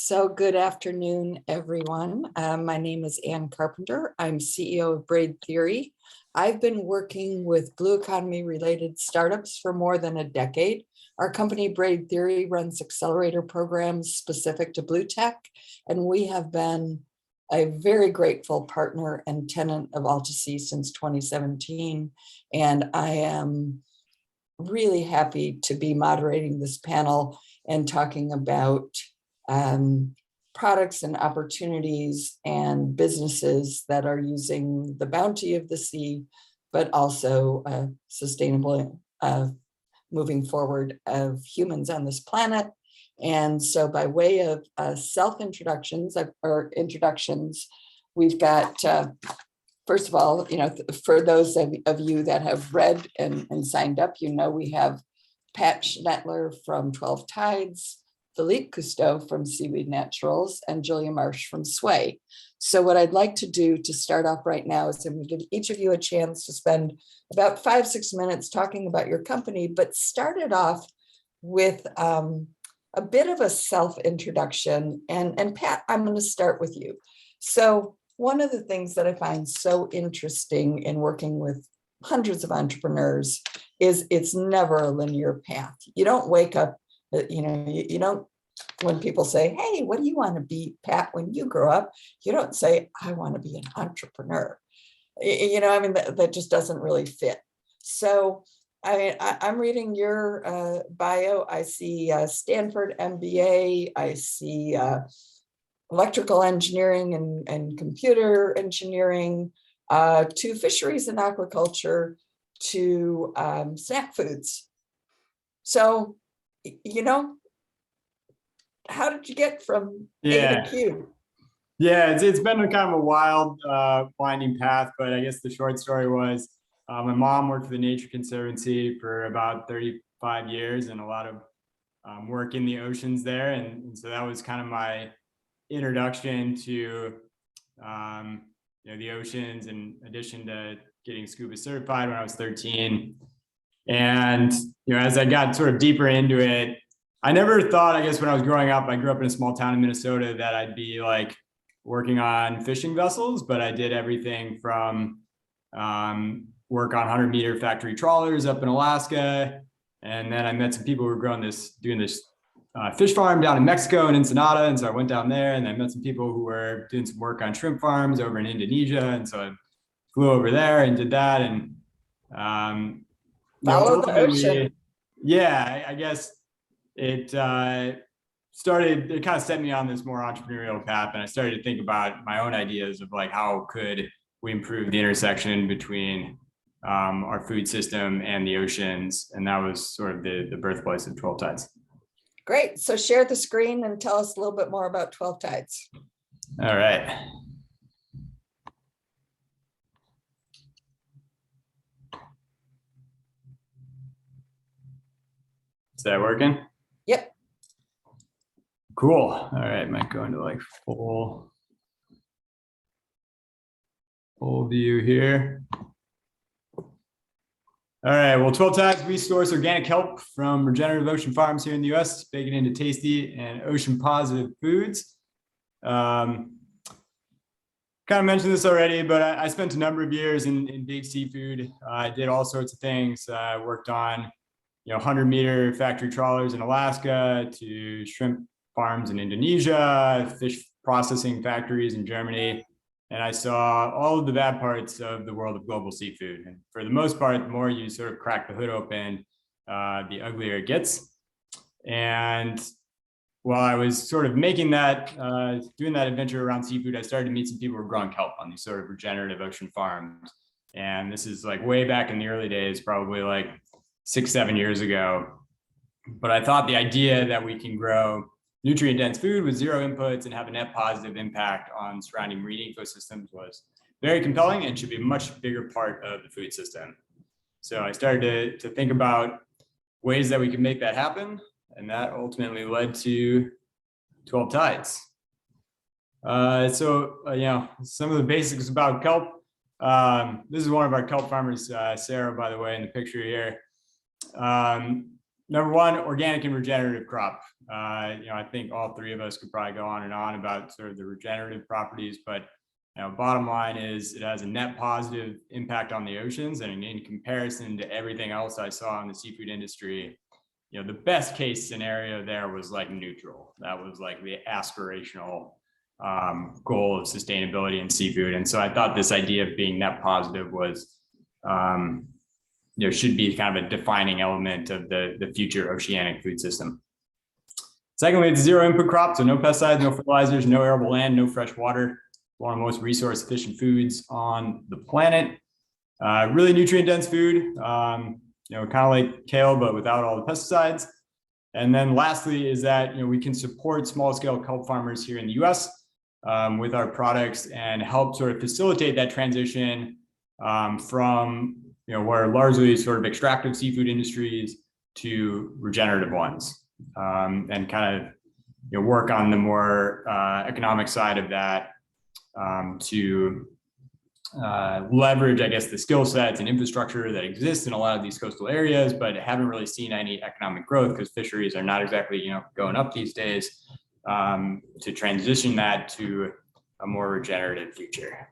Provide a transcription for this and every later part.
So good afternoon, everyone. My name is Ann Carpenter. I'm CEO of Braid Theory. I've been working with blue economy related startups for more than a decade. Our company Braid Theory runs accelerator programs specific to blue tech, and we have been a very grateful partner and tenant of AltaSea since 2017. And I am really happy to be moderating this panel and talking about products and opportunities and businesses that are using the bounty of the sea, but also sustainable moving forward of humans on this planet. And so by way of self-introductions or introductions, we've got, first of all, for those of you that have read and signed up, we have Pat Schnettler from 12 Tides, Philippe Cousteau from Seaweed Naturals, and Julia Marsh from Sway. So what I'd like to do to start off right now is I'm going to give each of you a chance to spend about 5-6 minutes talking about your company, but start it off with a bit of a self-introduction. And Pat, I'm going to start with you. So one of the things that I find so interesting in working with hundreds of entrepreneurs is it's never a linear path. You don't wake up, you don't, when people say, hey, what do you want to be, Pat, when you grow up? You don't say, I want to be an entrepreneur. That just doesn't really fit. So I'm reading your bio. I see Stanford MBA. I see electrical engineering and computer engineering, to fisheries and aquaculture, to snack foods. So, how did you get from A to Q? Yeah, it's been a kind of a wild, winding path, but I guess the short story was my mom worked for the Nature Conservancy for about 35 years and a lot of work in the oceans there. And so that was kind of my introduction to the oceans, in addition to getting scuba certified when I was 13. And as I got sort of deeper into it, I never thought, I guess when I was growing up, I grew up in a small town in Minnesota, that I'd be like working on fishing vessels, but I did everything from work on 100-meter factory trawlers up in Alaska. And then I met some people who were doing this fish farm down in Mexico and Ensenada. And so I went down there, and I met some people who were doing some work on shrimp farms over in Indonesia. And so I flew over there and did that. And follow the ocean. Yeah, I guess it kind of set me on this more entrepreneurial path. And I started to think about my own ideas of like, how could we improve the intersection between our food system and the oceans? And that was sort of the birthplace of 12 Tides. Great. So share the screen and tell us a little bit more about 12 Tides. All right. Is that working? Yep. Cool. All right. Might go into like full view here. All right. Well, 12 Tides, we source organic kelp from regenerative ocean farms here in the US, bake it into tasty and ocean positive foods. Kind of mentioned this already, but I spent a number of years in big seafood. I did all sorts of things. I worked on 100-meter factory trawlers in Alaska, to shrimp farms in Indonesia, fish processing factories in Germany. And I saw all of the bad parts of the world of global seafood. And for the most part, the more you sort of crack the hood open, the uglier it gets. And while I was sort of making that, doing that adventure around seafood, I started to meet some people who were growing kelp on these sort of regenerative ocean farms. And this is like way back in the early days, probably like 6-7 years ago. But I thought the idea that we can grow nutrient-dense food with zero inputs and have a net positive impact on surrounding marine ecosystems was very compelling and should be a much bigger part of the food system. So I started to think about ways that we could make that happen. And that ultimately led to 12 Tides. Some of the basics about kelp. This is one of our kelp farmers, Sarah, by the way, in the picture here. number one, organic and regenerative crop. I think all three of us could probably go on and on about sort of the regenerative properties, but bottom line is it has a net positive impact on the oceans. And in comparison to everything else I saw in the seafood industry, the best case scenario there was like neutral. That was like the aspirational goal of sustainability in seafood. And so I thought this idea of being net positive was, should be kind of a defining element of the future oceanic food system. Secondly, it's zero input crop, so no pesticides, no fertilizers, no arable land, no fresh water. One of the most resource efficient foods on the planet. Really nutrient dense food, kind of like kale, but without all the pesticides. And then lastly is that, we can support small scale kelp farmers here in the US with our products and help sort of facilitate that transition from, where largely sort of extractive seafood industries to regenerative ones, and kind of, work on the more economic side of that to leverage, I guess, the skill sets and infrastructure that exists in a lot of these coastal areas, but haven't really seen any economic growth because fisheries are not exactly, going up these days, to transition that to a more regenerative future.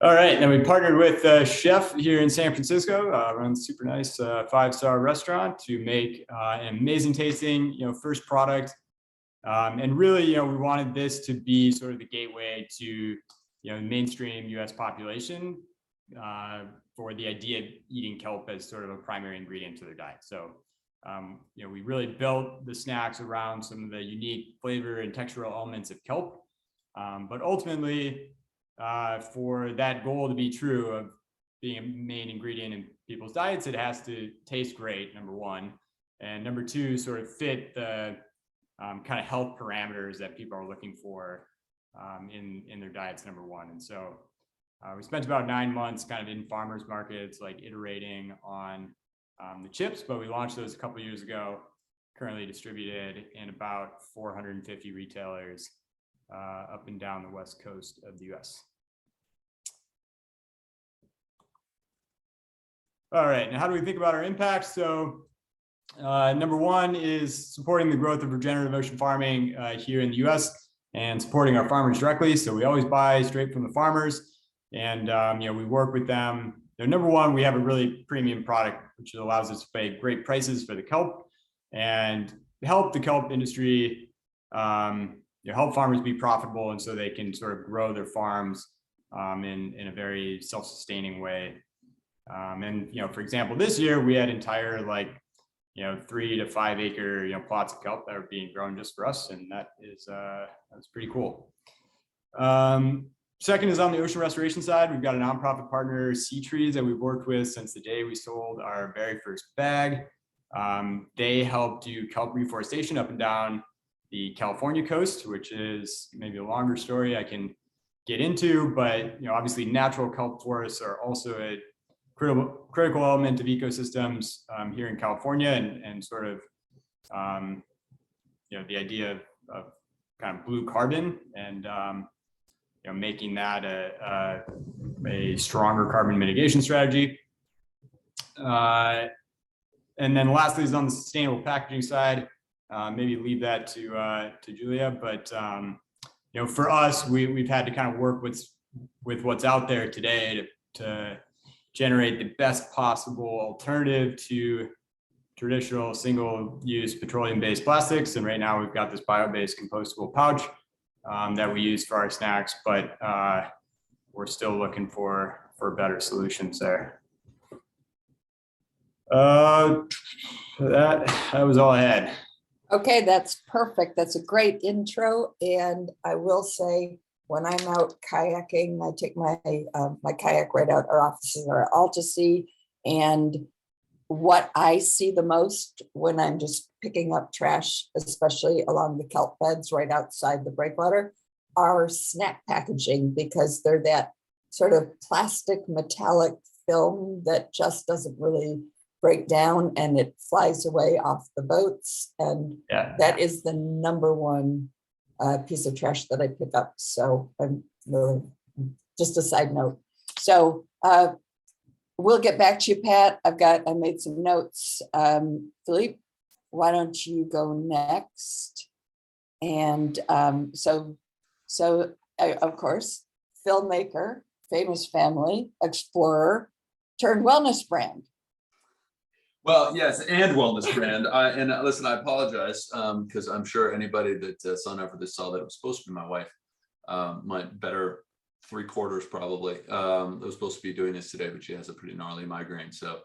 All right, then we partnered with a chef here in San Francisco, runs a super nice 5-star restaurant to make an amazing tasting, first product. And really, we wanted this to be sort of the gateway to, mainstream US population for the idea of eating kelp as sort of a primary ingredient to their diet. So, we really built the snacks around some of the unique flavor and textural elements of kelp. But ultimately, for that goal to be true of being a main ingredient in people's diets, it has to taste great, number one. And number two, sort of fit the kind of health parameters that people are looking for in their diets, number one. And so we spent about 9 months kind of in farmers markets, like iterating on the chips, but we launched those a couple of years ago, currently distributed in about 450 retailers up and down the West Coast of the US. All right, now how do we think about our impact? So number one is supporting the growth of regenerative ocean farming here in the US and supporting our farmers directly. So we always buy straight from the farmers and, we work with them. Number one, we have a really premium product, which allows us to pay great prices for the kelp and help the kelp industry, help farmers be profitable. And so they can sort of grow their farms in a very self-sustaining way. And, for example, this year we had entire 3 to 5 acre, plots of kelp that are being grown just for us. And that is, that's pretty cool. Second is on the ocean restoration side. We've got a nonprofit partner, Sea Trees, that we've worked with since the day we sold our very first bag. They help do kelp reforestation up and down the California coast, which is maybe a longer story I can get into, but obviously natural kelp forests are also a critical element of ecosystems here in California, and sort of the idea of kind of blue carbon and making that a stronger carbon mitigation strategy. And then lastly is on the sustainable packaging side. Maybe leave that to Julia, but for us, we've had to kind of work with what's out there today to generate the best possible alternative to traditional single-use petroleum-based plastics. And right now we've got this bio-based compostable pouch that we use for our snacks, but we're still looking for better solutions there. That was all I had. Okay, that's perfect. That's a great intro. And I will say, when I'm out kayaking, I take my kayak right out. Our offices are all to sea. And what I see the most when I'm just picking up trash, especially along the kelp beds right outside the breakwater, are snack packaging, because they're that sort of plastic metallic film that just doesn't really break down and it flies away off the boats. And that is the number one piece of trash that I pick up. So I'm really, just a side note. So we'll get back to you, Pat. I made some notes. Philippe, why don't you go next? And of course, filmmaker, famous family, explorer, turned wellness brand. Well, yes, and wellness brand. Listen, I apologize because I'm sure anybody that signed up for this saw that it was supposed to be my wife. My better 3/4 probably. Was supposed to be doing this today, but she has a pretty gnarly migraine, so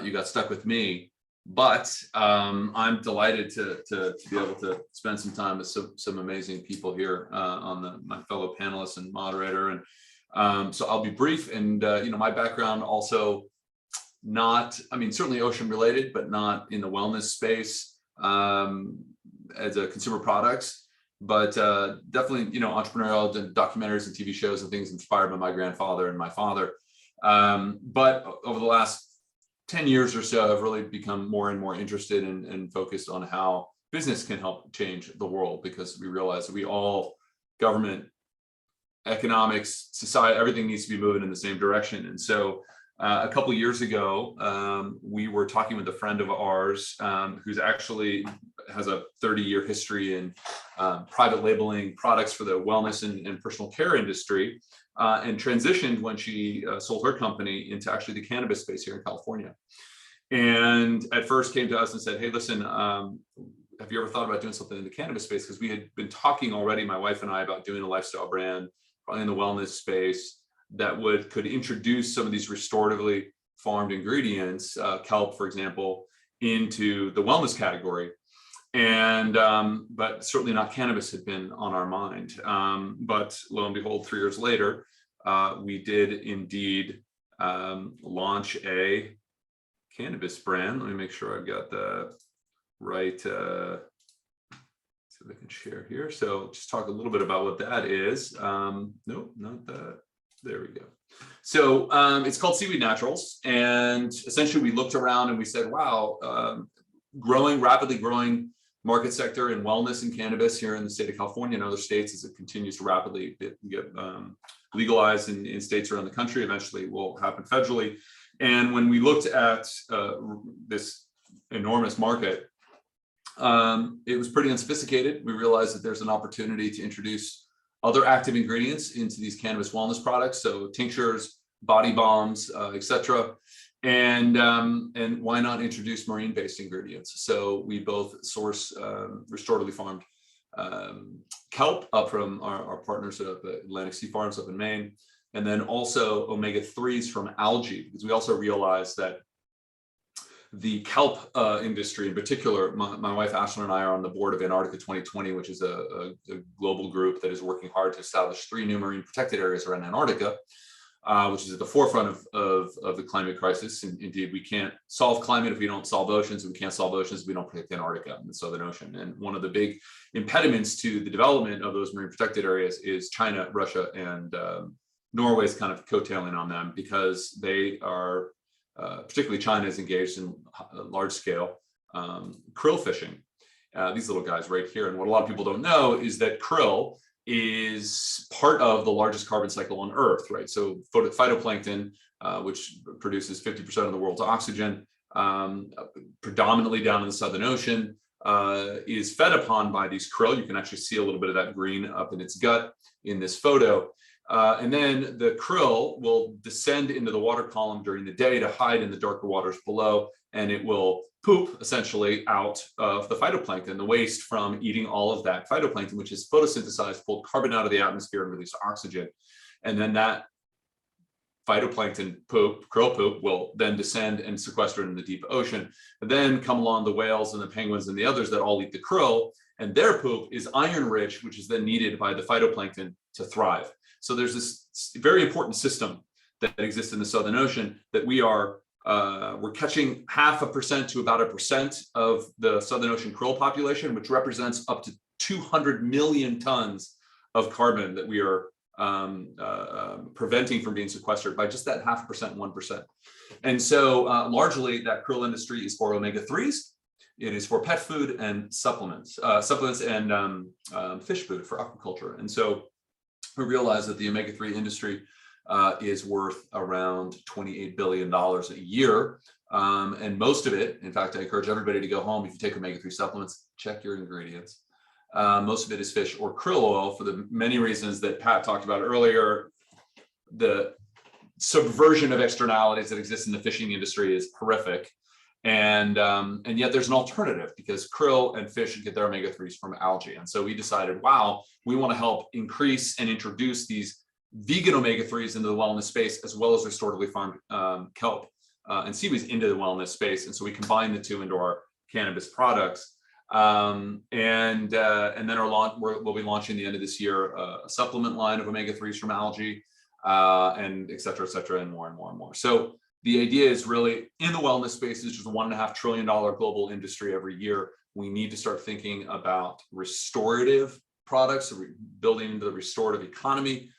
you got stuck with me. But I'm delighted to be able to spend some time with some amazing people here on my fellow panelists and moderator. And so I'll be brief. And my background also certainly ocean related, but not in the wellness space as a consumer products. But definitely, entrepreneurial documentaries and TV shows and things inspired by my grandfather and my father. But over the last 10 years or so, I've really become more and more interested and focused on how business can help change the world, because we realize that we all, government, economics, society, everything needs to be moving in the same direction. And so a couple of years ago, we were talking with a friend of ours who's actually has a 30-year history in private labeling products for the wellness and personal care industry, and transitioned when she sold her company into actually the cannabis space here in California. And at first came to us and said, hey, listen, have you ever thought about doing something in the cannabis space? Because we had been talking already, my wife and I, about doing a lifestyle brand, probably in the wellness space, that could introduce some of these restoratively farmed ingredients, kelp, for example, into the wellness category. And but certainly not cannabis had been on our mind. But lo and behold, 3 years later, we did indeed launch a cannabis brand. Let me make sure I've got the right. See if I can share here. So just talk a little bit about what that is. Nope, not that. There we go. So it's called Seaweed Naturals. And essentially we looked around and we said, wow, rapidly growing market sector in wellness and cannabis here in the state of California and other states as it continues to rapidly get legalized in states around the country. Eventually will happen federally. And when we looked at this enormous market, it was pretty unsophisticated. We realized that there's an opportunity to introduce other active ingredients into these cannabis wellness products, so tinctures, body bombs, etc. And why not introduce marine-based ingredients? So we both source restoratively farmed kelp up from our partners at Atlantic Sea Farms up in Maine, and then also omega-3s from algae, because we also realized that the kelp industry in particular, my wife Ashlyn and I are on the board of Antarctica 2020, which is a global group that is working hard to establish 3 new marine protected areas around Antarctica, which is at the forefront of the climate crisis. And indeed, we can't solve climate if we don't solve oceans, and we can't solve oceans if we don't protect Antarctica and the Southern Ocean. And one of the big impediments to the development of those marine protected areas is China, Russia, and Norway's kind of coattailing on them, because they are particularly China is engaged in large scale krill fishing. These little guys right here. And what a lot of people don't know is that krill is part of the largest carbon cycle on Earth, right? So phytoplankton, which produces 50% of the world's oxygen, predominantly down in the Southern Ocean, is fed upon by these krill. You can actually see a little bit of that green up in its gut in this photo. And then the krill will descend into the water column during the day to hide in the darker waters below, and it will poop essentially out of the phytoplankton, the waste from eating all of that phytoplankton, which is photosynthesized, pulled carbon out of the atmosphere and released oxygen. And then that phytoplankton poop, krill poop, will then descend and sequester in the deep ocean. And then come along the whales and the penguins and the others that all eat the krill, and their poop is iron rich, which is then needed by the phytoplankton to thrive. So there's this very important system that exists in the Southern Ocean that we're catching 0.5% to about 1% of the Southern Ocean krill population, which represents up to 200 million tons of carbon that we are preventing from being sequestered by just that 0.5%, 1%. And so largely that krill industry is for omega-3s. It is for pet food and supplements and fish food for aquaculture. And so we realized that the omega-3 industry is worth around $28 billion a year. And most of it, in fact, I encourage everybody to go home. If you take omega-3 supplements, check your ingredients. Most of it is fish or krill oil for the many reasons that Pat talked about earlier. The subversion of externalities that exist in the fishing industry is horrific. And yet there's an alternative, because krill and fish get their omega-3s from algae. And so we decided, wow, we want to help increase and introduce these vegan omega-3s into the wellness space, as well as restoratively farmed kelp and seaweeds into the wellness space. And so we combine the two into our cannabis products. And then our launch, we'll be launching the end of this year a supplement line of omega-3s from algae, and et cetera, and more and more and more. So the idea is really, in the wellness space, is just a $1.5 trillion global industry every year. We need to start thinking about restorative products, building into the restorative economy,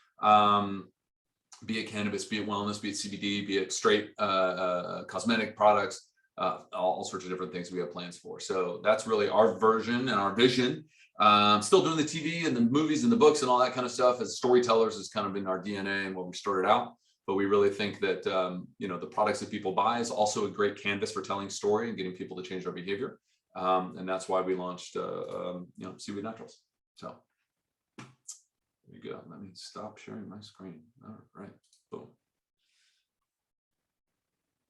be it cannabis, be it wellness, be it CBD, be it straight cosmetic products, all sorts of different things we have plans for. So that's really our version and our vision. Still doing the TV and the movies and the books and all that kind of stuff as storytellers is kind of in our DNA and what we started out. But we really think that the products that people buy is also a great canvas for telling story and getting people to change their behavior. And that's why we launched Seaweed Naturals. So there you go. Let me stop sharing my screen. All right. Boom.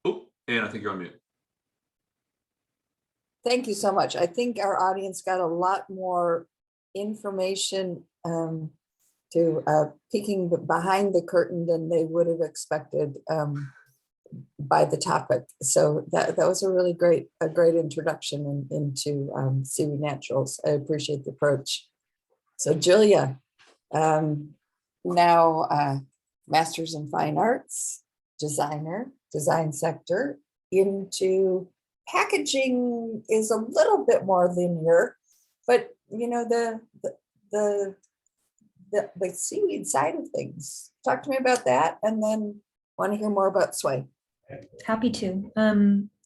Oh, and I think you're on mute. Thank you so much. I think our audience got a lot more information to peeking behind the curtain than they would have expected by the topic. So that was a really great introduction into Seaweed Naturals. I appreciate the approach. So Julia, now Masters in Fine Arts, designer, design sector, into packaging is a little bit more linear, but the seaweed side of things. Talk to me about that, and then want to hear more about Sway. Happy to.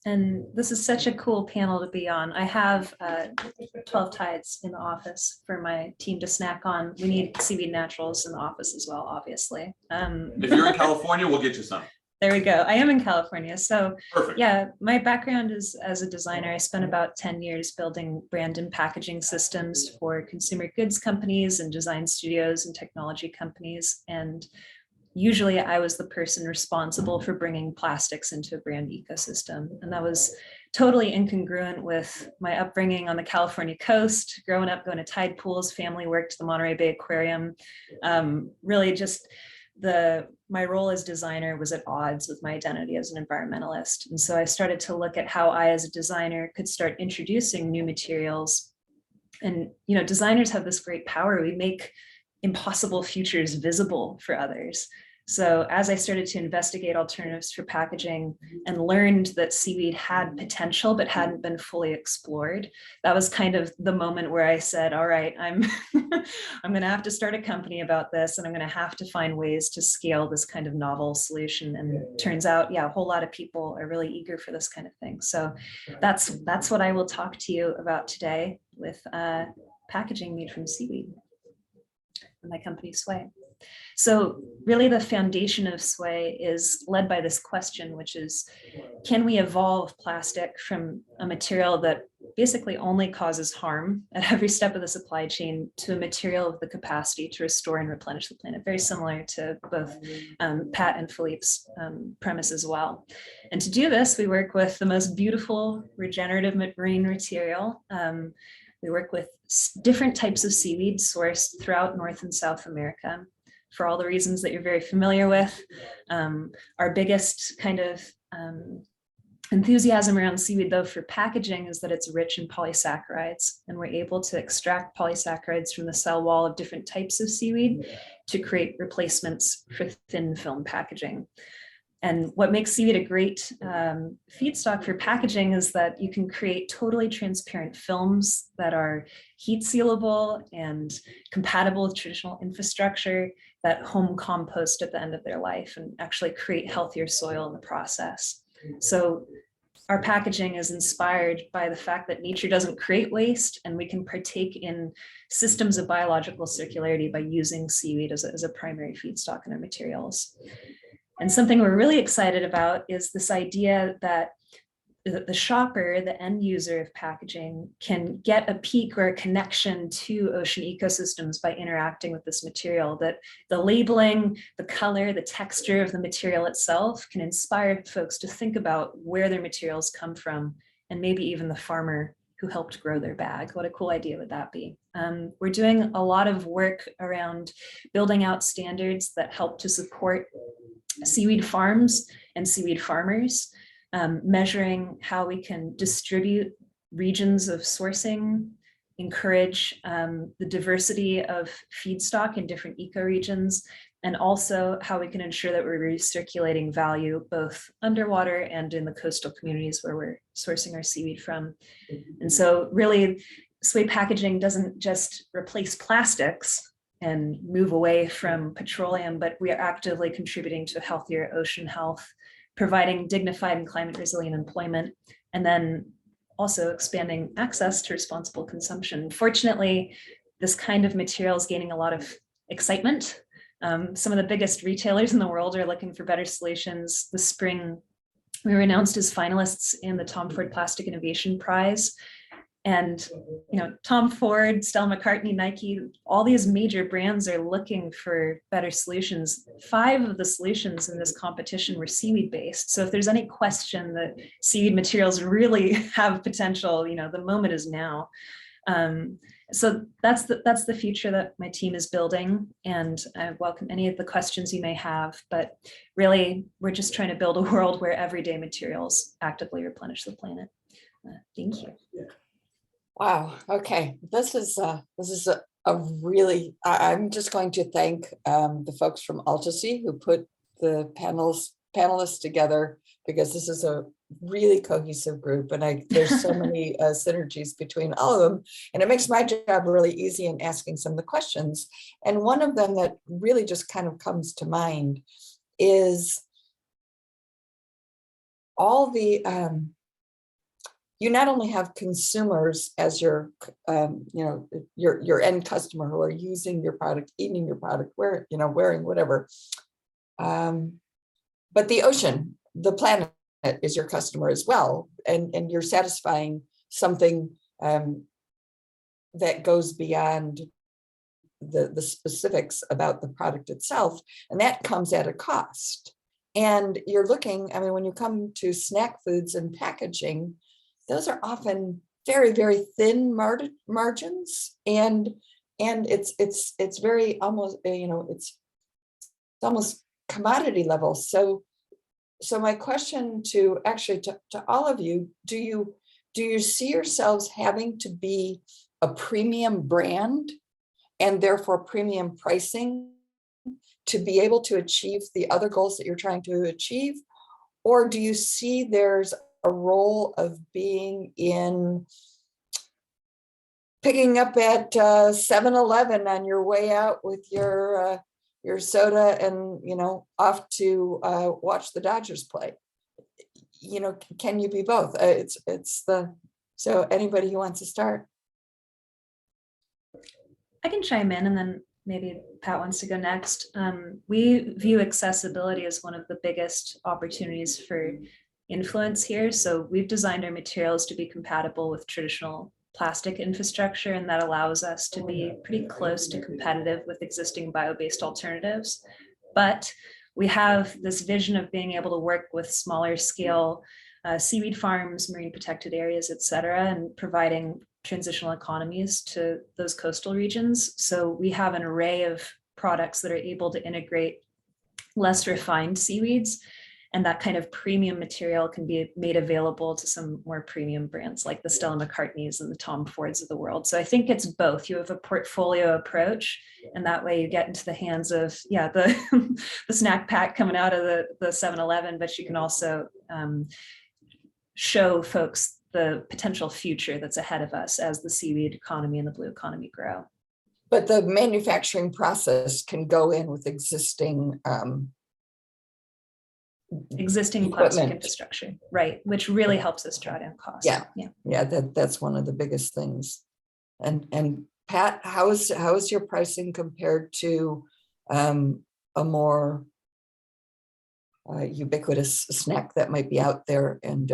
And this is such a cool panel to be on. I have 12 tides in the office for my team to snack on. We need Seaweed Naturals in the office as well, obviously. If you're in California, we'll get you some. There we go. I am in California. So Perfect. Yeah, my background is as a designer. I spent about 10 years building brand and packaging systems for consumer goods companies and design studios and technology companies. And usually I was the person responsible for bringing plastics into a brand ecosystem. And that was totally incongruent with my upbringing on the California coast, growing up going to tide pools, family worked at the Monterey Bay Aquarium. Really just my role as designer was at odds with my identity as an environmentalist. And so I started to look at how I, as a designer, could start introducing new materials. And, designers have this great power. We make impossible futures visible for others. So as I started to investigate alternatives for packaging and learned that seaweed had potential but hadn't been fully explored, that was kind of the moment where I said, all right, I'm going to have to start a company about this, and I'm going to have to find ways to scale this kind of novel solution. And it turns out, a whole lot of people are really eager for this kind of thing. So that's what I will talk to you about today with packaging made from seaweed and my company Sway. So really the foundation of Sway is led by this question, which is, can we evolve plastic from a material that basically only causes harm at every step of the supply chain to a material with the capacity to restore and replenish the planet? Very similar to both Pat and Philippe's premise as well. And to do this, we work with the most beautiful regenerative marine material. We work with different types of seaweed sourced throughout North and South America, for all the reasons that you're very familiar with. Our biggest kind of enthusiasm around seaweed, though, for packaging is that it's rich in polysaccharides, and we're able to extract polysaccharides from the cell wall of different types of seaweed to create replacements for thin film packaging. And what makes seaweed a great feedstock for packaging is that you can create totally transparent films that are heat sealable and compatible with traditional infrastructure that home compost at the end of their life and actually create healthier soil in the process. So our packaging is inspired by the fact that nature doesn't create waste, and we can partake in systems of biological circularity by using seaweed as a primary feedstock in our materials. And something we're really excited about is this idea that the shopper, the end user of packaging, can get a peek or a connection to ocean ecosystems by interacting with this material, that the labeling, the color, the texture of the material itself can inspire folks to think about where their materials come from, and maybe even the farmer who helped grow their bag. What a cool idea would that be? We're doing a lot of work around building out standards that help to support seaweed farms and seaweed farmers, measuring how we can distribute regions of sourcing, encourage the diversity of feedstock in different ecoregions, and also how we can ensure that we're recirculating value both underwater and in the coastal communities where we're sourcing our seaweed from. And so really, Seaweed packaging doesn't just replace plastics and move away from petroleum, but we are actively contributing to healthier ocean health, providing dignified and climate resilient employment, and then also expanding access to responsible consumption. Fortunately, this kind of material is gaining a lot of excitement. Some of the biggest retailers in the world are looking for better solutions. This spring, we were announced as finalists in the Tom Ford Plastic Innovation Prize. And Tom Ford, Stella McCartney, Nike, all these major brands are looking for better solutions. 5 of the solutions in this competition were seaweed based. So if there's any question that seaweed materials really have potential, the moment is now. So that's the future that my team is building, and I welcome any of the questions you may have. But really, we're just trying to build a world where everyday materials actively replenish the planet. Thank you. Wow. Okay. This is a really, I'm just going to thank the folks from Altasea who put the panelists together, because this is a really cohesive group, and there's so many synergies between all of them, and it makes my job really easy in asking some of the questions. And one of them that really just kind of comes to mind is all the you not only have consumers as your end customer who are using your product, eating your product, wearing whatever, but the ocean, the planet is your customer as well, and you're satisfying something that goes beyond the specifics about the product itself, and that comes at a cost. And you're looking, when you come to snack foods and packaging, those are often very, very thin margins, and it's very almost, it's almost commodity level. So my question to all of you, do you see yourselves having to be a premium brand and therefore premium pricing to be able to achieve the other goals that you're trying to achieve? Or do you see there's a role of being in picking up at 7-Eleven on your way out with your soda and off to watch the Dodgers play? Can you be both? So anybody who wants to start? I can chime in, and then maybe Pat wants to go next. We view accessibility as one of the biggest opportunities for influence here. So we've designed our materials to be compatible with traditional plastic infrastructure, and that allows us to be pretty close to competitive with existing bio-based alternatives. But we have this vision of being able to work with smaller scale seaweed farms, marine protected areas, et cetera, and providing transitional economies to those coastal regions. So we have an array of products that are able to integrate less refined seaweeds, and that kind of premium material can be made available to some more premium brands like the Stella McCartneys and the Tom Fords of the world. So I think it's both. You have a portfolio approach, and that way you get into the hands of, the snack pack coming out of the 7-Eleven, but you can also show folks the potential future that's ahead of us as the seaweed economy and the blue economy grow. But the manufacturing process can go in with existing existing plastic Equipment. infrastructure, right? Which really helps us draw down costs. Yeah. Yeah. Yeah, that's one of the biggest things. And Pat, how is your pricing compared to a more ubiquitous snack that might be out there? And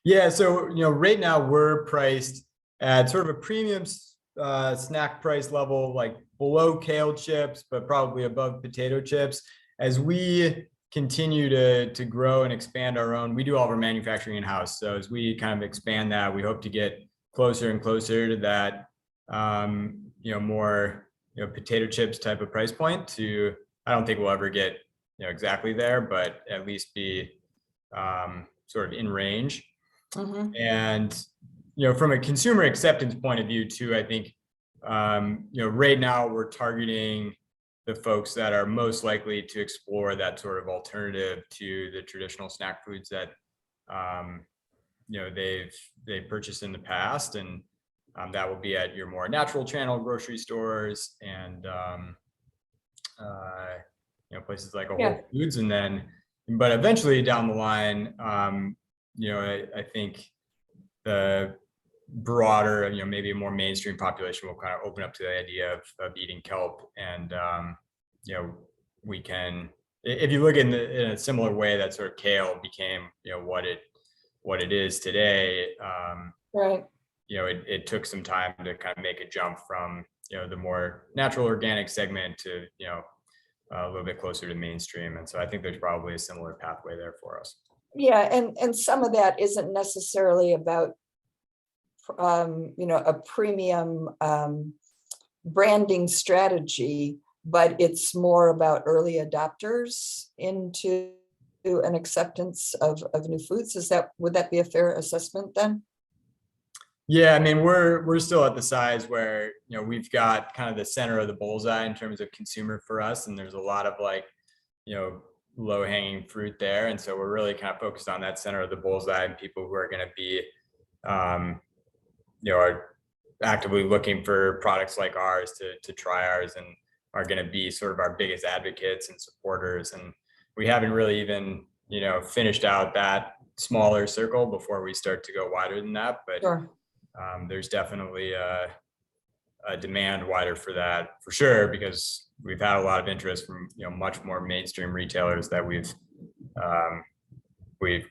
Yeah. So, right now we're priced at sort of a premium snack price level, like below kale chips, but probably above potato chips. As we continue to grow and expand our own, we do all of our manufacturing in-house. So as we kind of expand that, we hope to get closer and closer to that, more, potato chips type of price point I don't think we'll ever get, exactly there, but at least be sort of in range. Mhm. And, from a consumer acceptance point of view too, I think, right now we're targeting the folks that are most likely to explore that sort of alternative to the traditional snack foods that, they've purchased in the past. And that will be at your more natural channel grocery stores and, places like a Yeah. Whole Foods. And then, but eventually down the line, I think the broader, maybe a more mainstream population will kind of open up to the idea of eating kelp. And, we can, if you look in a similar way that sort of kale became, what it is today, Right. it took some time to kind of make a jump from, the more natural organic segment to, a little bit closer to mainstream. And so I think there's probably a similar pathway there for us. Yeah, and some of that isn't necessarily about a premium branding strategy, but it's more about early adopters into an acceptance of new foods. Would that be a fair assessment then? Yeah, I mean, we're still at the size where, we've got kind of the center of the bullseye in terms of consumer for us. And there's a lot of low hanging fruit there. And so we're really kind of focused on that center of the bullseye and people who are going to be, are actively looking for products like ours to try ours and are going to be sort of our biggest advocates and supporters. And we haven't really even, finished out that smaller circle before we start to go wider than that. But Sure. There's definitely a demand wider for that for sure, because we've had a lot of interest from, much more mainstream retailers that we've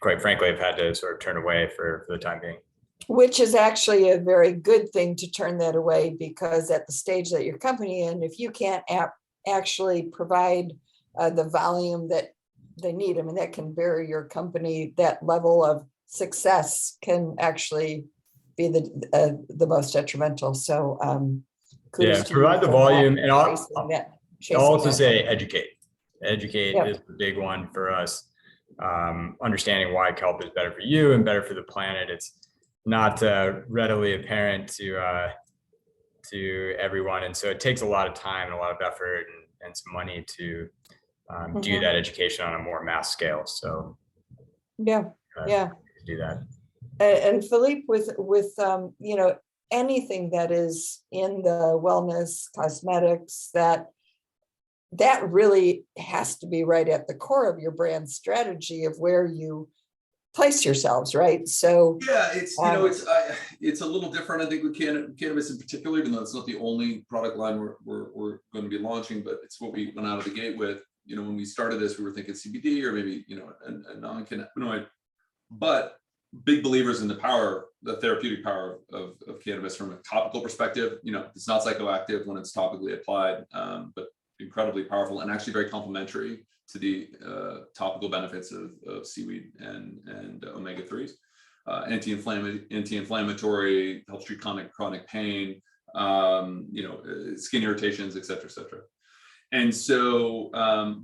quite frankly have had to sort of turn away for the time being. Which is actually a very good thing to turn that away, because at the stage that your company in, if you can't actually provide the volume that they need, I mean, that can bury your company. That level of success can actually be the most detrimental. So kudos to you provide the for volume. not And I'll chasing also that. say educate Yep. is the big one for us. Understanding why kelp is better for you and better for the planet. It's not readily apparent to everyone, and so it takes a lot of time and a lot of effort and some money to do that education on a more mass scale. So Yeah. do that. And Philippe, with anything that is in the wellness cosmetics, that really has to be right at the core of your brand strategy of where you place yourselves, right? So yeah, it's it's a little different, I think, with cannabis in particular, even though it's not the only product line we're going to be launching, but it's what we went out of the gate with. When we started this, we were thinking CBD or maybe a non-cannabinoid, but big believers in the therapeutic power of cannabis from a topical perspective. It's not psychoactive when it's topically applied, but incredibly powerful and actually very complementary to the topical benefits of seaweed and omega-3s. Anti-inflammatory, helps treat chronic pain, skin irritations, et cetera, et cetera. And so,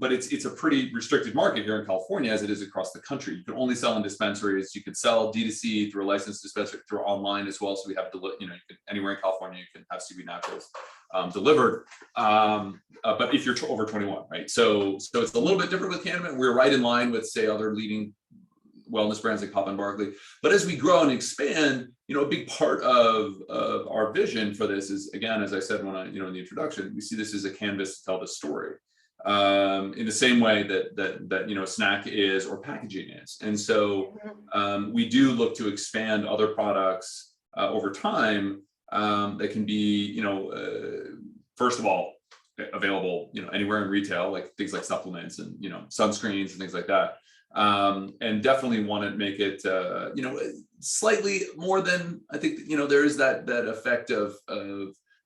but it's a pretty restricted market here in California, as it is across the country. You can only sell in dispensaries. You can sell D2C through a licensed dispensary, through online as well. So we have you can, anywhere in California, you can have Seaweed Naturals delivered. But if you're over 21, right? So it's a little bit different with cannabis. We're right in line with, say, other leading wellness brands like Pop and Barkley. But as we grow and expand, a big part of our vision for this is, again, as I said in the introduction, we see this as a canvas to tell the story. in the same way that you know, a snack is or packaging is. And so we do look to expand other products over time that can be, you know, first of all, available, you know, anywhere in retail, like things like supplements and, you know, sunscreens and things like that. And definitely want to make it, you know, slightly more than, I think, you know, there is that effect of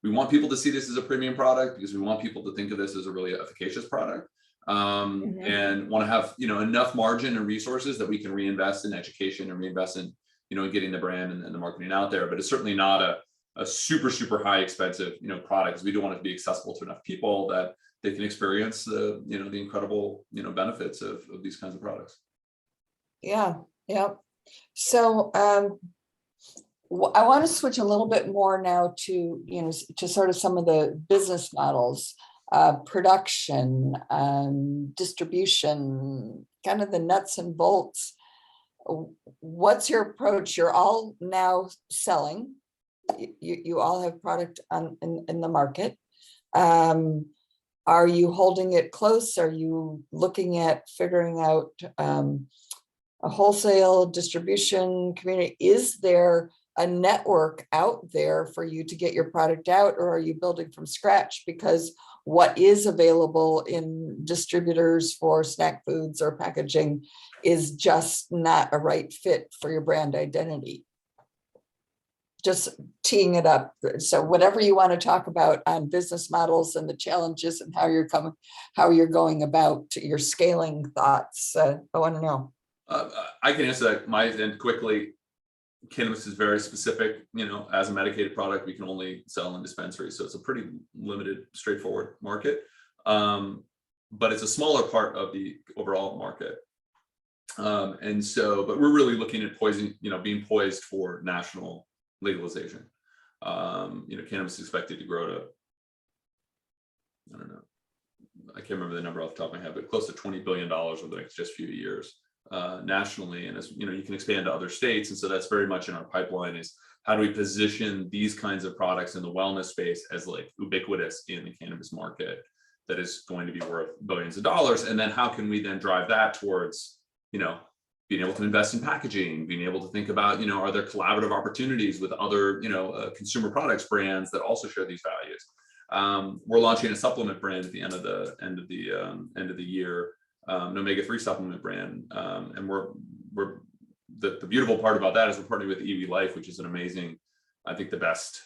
we want people to see this as a premium product because we want people to think of this as a really efficacious product, and want to have, you know, enough margin and resources that we can reinvest in education and reinvest in, you know, getting the brand and the marketing out there. But it's certainly not a super high expensive, you know, product, because we do want it to be accessible to enough people that they can experience the, you know, the incredible, you know, benefits of these kinds of products. Yeah. So I want to switch a little bit more now to, you know, to sort of some of the business models, production, distribution, kind of the nuts and bolts. What's your approach? You're all now selling. You all have product in the market. Are you holding it close? Are you looking at figuring out a wholesale distribution community? Is there a network out there for you to get your product out, or are you building from scratch because what is available in distributors for snack foods or packaging is just not a right fit for your brand identity? Just teeing it up. So whatever you want to talk about on business models and the challenges and how you're going about your scaling thoughts, I want to know. I can answer that my end quickly. Cannabis is very specific, you know, as a medicated product, we can only sell in dispensaries. So it's a pretty limited, straightforward market. But it's a smaller part of the overall market. And so, but we're really looking at being poised for national legalization. You know, cannabis is expected to grow to, I don't know, I can't remember the number off the top of my head, but close to $20 billion over the next just few years nationally. And as you know, you can expand to other states. And so that's very much in our pipeline, is how do we position these kinds of products in the wellness space as like ubiquitous in the cannabis market that is going to be worth billions of dollars. And then how can we then drive that towards, you know, being able to invest in packaging, being able to think about, you know, are there collaborative opportunities with other, you know, consumer products brands that also share these values. We're launching a supplement brand at the end of the year, an omega-3 supplement brand, and the beautiful part about that is we're partnering with EV Life, which is an amazing, I think the best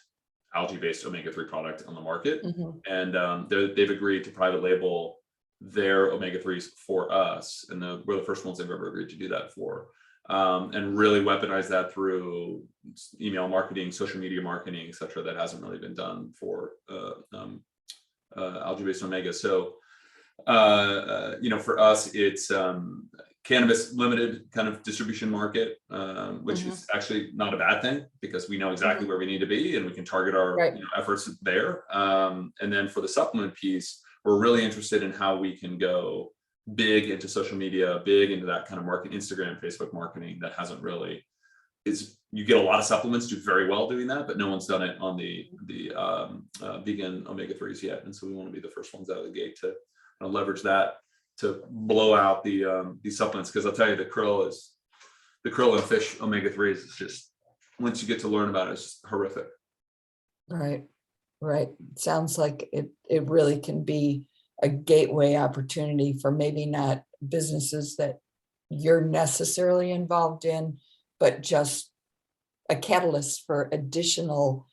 algae-based omega-3 product on the market, and they've agreed to private label their omega-3s for us, and we're the first ones they've ever agreed to do that for, and really weaponize that through email marketing, social media marketing, et cetera, that hasn't really been done for algae-based omega. So you know, for us, it's cannabis limited kind of distribution market, which is actually not a bad thing, because we know exactly where we need to be and we can target our you know, efforts there. And then for the supplement piece, we're really interested in how we can go big into social media, big into that kind of market, Instagram, Facebook marketing that hasn't really, you get a lot of supplements do very well doing that, but no one's done it on the vegan omega-3s yet. And so we want to be the first ones out of the gate to leverage that to blow out the supplements, because I'll tell you, the krill and fish omega-3s is just, once you get to learn about it, it's just horrific. Right. Sounds like it really can be a gateway opportunity for maybe not businesses that you're necessarily involved in, but just a catalyst for additional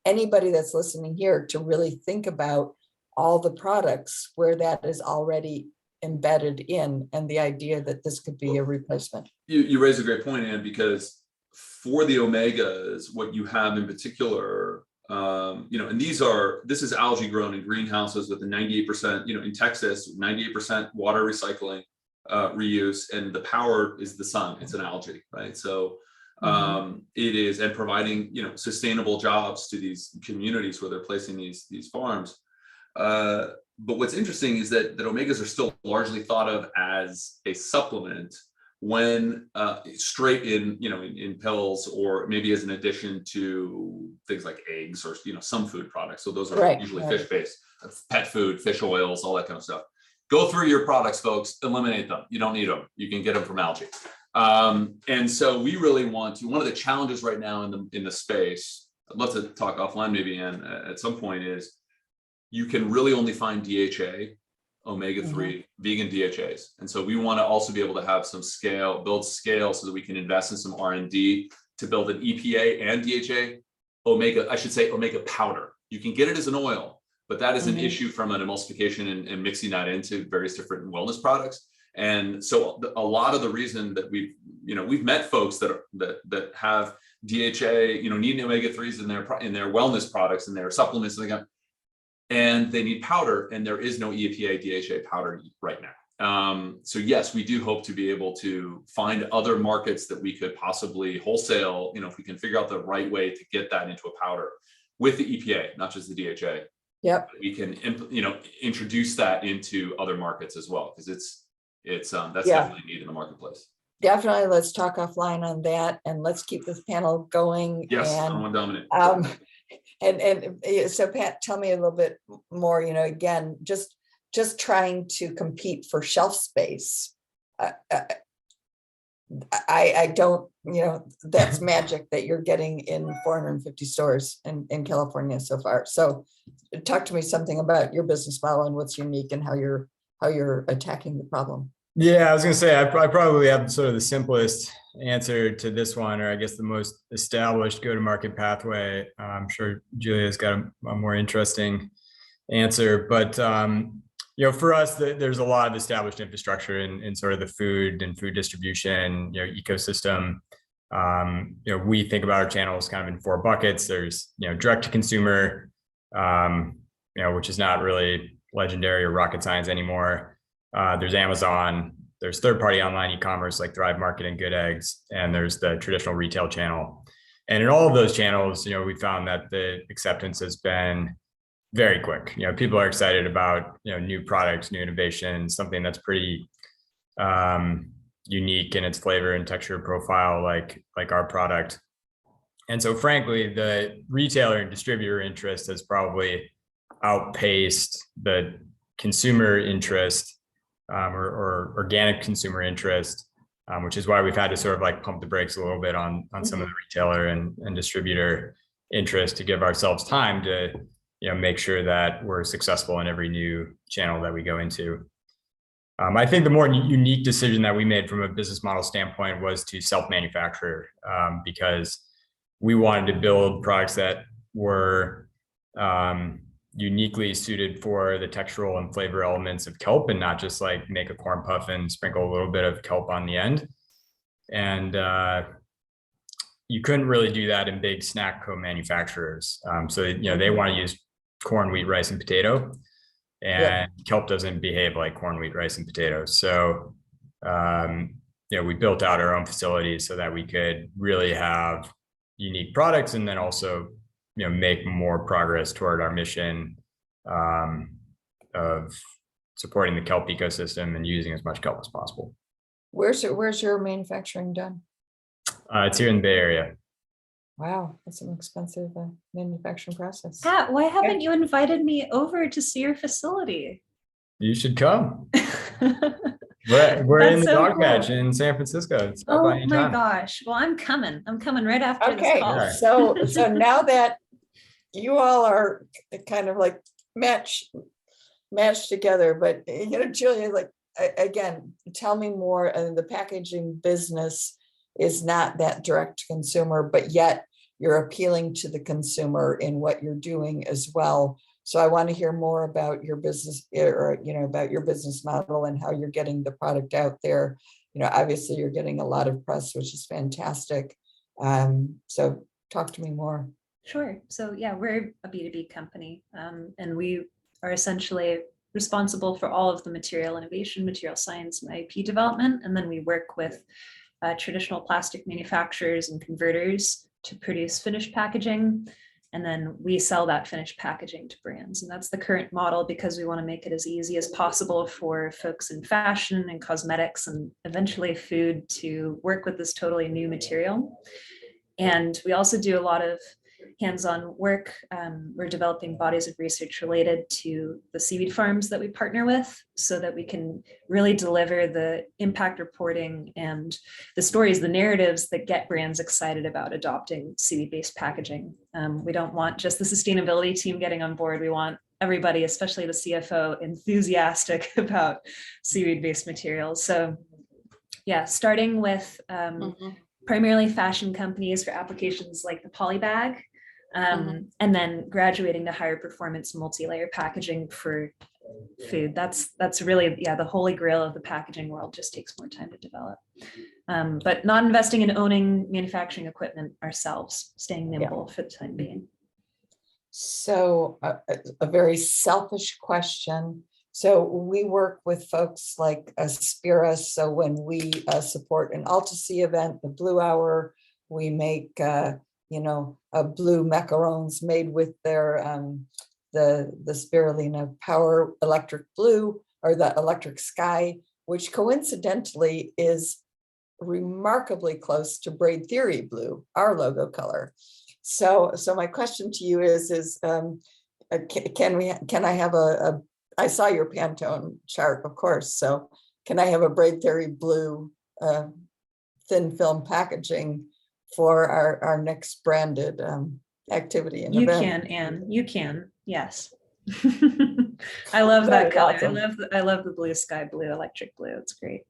anybody that's listening here to really think about all the products where that is already embedded in, and the idea that this could be a replacement. You raise a great point, Ann, because for the omegas, what you have in particular, you know, and this is algae grown in greenhouses with a 98%, you know, in Texas, 98% water recycling, reuse, and the power is the sun. It's an algae, right? So it is, and providing, you know, sustainable jobs to these communities where they're placing these farms. But what's interesting is that omegas are still largely thought of as a supplement, when straight in, in pills, or maybe as an addition to things like eggs or, some food products. So those are Right, usually right. fish-based, pet food, fish oils, all that kind of stuff. Go through your products, folks, eliminate them. You don't need them. You can get them from algae. And so we really want to, one of the challenges right now in the space, I'd love to talk offline maybe, Ann, at some point, is you can really only find DHA, omega-3, vegan DHAs. And so we want to also be able to have some scale, build scale, so that we can invest in some R&D to build an EPA and DHA omega powder. You can get it as an oil, but that is an issue from an emulsification and mixing that into various different wellness products. And so a lot of the reason that we've met folks that have DHA, need omega-3s in their wellness products and their supplements, and they need powder, and there is no EPA DHA powder right now. So yes, we do hope to be able to find other markets that we could possibly wholesale, if we can figure out the right way to get that into a powder with the EPA, not just the DHA. Yep. We can, introduce that into other markets as well, because that's definitely a need in the marketplace. Definitely. Let's talk offline on that, and let's keep this panel going. Yes, and I'm dominant. And so Pat, tell me a little bit more, again, just trying to compete for shelf space. I don't, that's magic that you're getting in 450 stores in California so far. So talk to me something about your business model and what's unique and how you're attacking the problem. Yeah, I was going to say, I probably have sort of the simplest answer to this one, or I guess the most established go-to-market pathway. I'm sure Julia's got a more interesting answer, but for us, there's a lot of established infrastructure in sort of the food and food distribution, ecosystem. We think about our channels kind of in 4 buckets. There's, direct to consumer, which is not really legendary or rocket science anymore. There's Amazon, there's third-party online e-commerce like Thrive Market and Good Eggs, and there's the traditional retail channel. And in all of those channels, we found that the acceptance has been very quick. People are excited about, new products, new innovation, something that's pretty unique in its flavor and texture profile, like our product. And so frankly, the retailer and distributor interest has probably outpaced the consumer interest, or organic consumer interest, which is why we've had to sort of like pump the brakes a little bit on some of the retailer and distributor interest to give ourselves time to, make sure that we're successful in every new channel that we go into. I think the more unique decision that we made from a business model standpoint was to self-manufacture, because we wanted to build products that were uniquely suited for the textural and flavor elements of kelp, and not just like make a corn puff and sprinkle a little bit of kelp on the end. And you couldn't really do that in big snack co-manufacturers. So they want to use corn, wheat, rice, and potato, and kelp doesn't behave like corn, wheat, rice, and potatoes. So we built out our own facilities so that we could really have unique products, and then also make more progress toward our mission of supporting the kelp ecosystem and using as much kelp as possible. Where's your manufacturing done? It's here in the Bay Area. Wow, that's an expensive manufacturing process. Pat, why haven't you invited me over to see your facility? You should come. We're in the dog patch in San Francisco. Oh my gosh. Well, I'm coming right after this call. Okay, so now that you all are kind of like matched together, but Julia, like again, tell me more. The packaging business is not that direct to consumer, but yet you're appealing to the consumer in what you're doing as well. So I want to hear more about your business, or about your business model and how you're getting the product out there. Obviously you're getting a lot of press, which is fantastic. So talk to me more. Sure. So yeah, we're a B2B company, and we are essentially responsible for all of the material innovation, material science, and IP development. And then we work with traditional plastic manufacturers and converters to produce finished packaging. And then we sell that finished packaging to brands. And that's the current model because we want to make it as easy as possible for folks in fashion and cosmetics and eventually food to work with this totally new material. And we also do a lot of hands-on work. We're developing bodies of research related to the seaweed farms that we partner with so that we can really deliver the impact reporting and the stories, the narratives that get brands excited about adopting seaweed-based packaging. We don't want just the sustainability team getting on board. We want everybody, especially the CFO, enthusiastic about seaweed-based materials. So yeah, starting with primarily fashion companies for applications like the poly bag, and then graduating to higher performance multi-layer packaging for food. That's really, yeah, the holy grail of the packaging world. Just takes more time to develop. But not investing in owning manufacturing equipment ourselves, staying nimble for the time being. So a very selfish question. So we work with folks like Aspira. So when we support an Alta-Sea event, the Blue Hour, we make blue macarons made with their the spirulina power electric blue, or the electric sky, which coincidentally is remarkably close to Braid Theory blue, our logo color. So my question to you is can I have I saw your Pantone chart, of course. So can I have a Braid Theory blue thin film packaging for our next branded activity and You event? can, Anne, you can, yes. I love that color. Awesome. I love the blue sky blue, electric blue. It's great.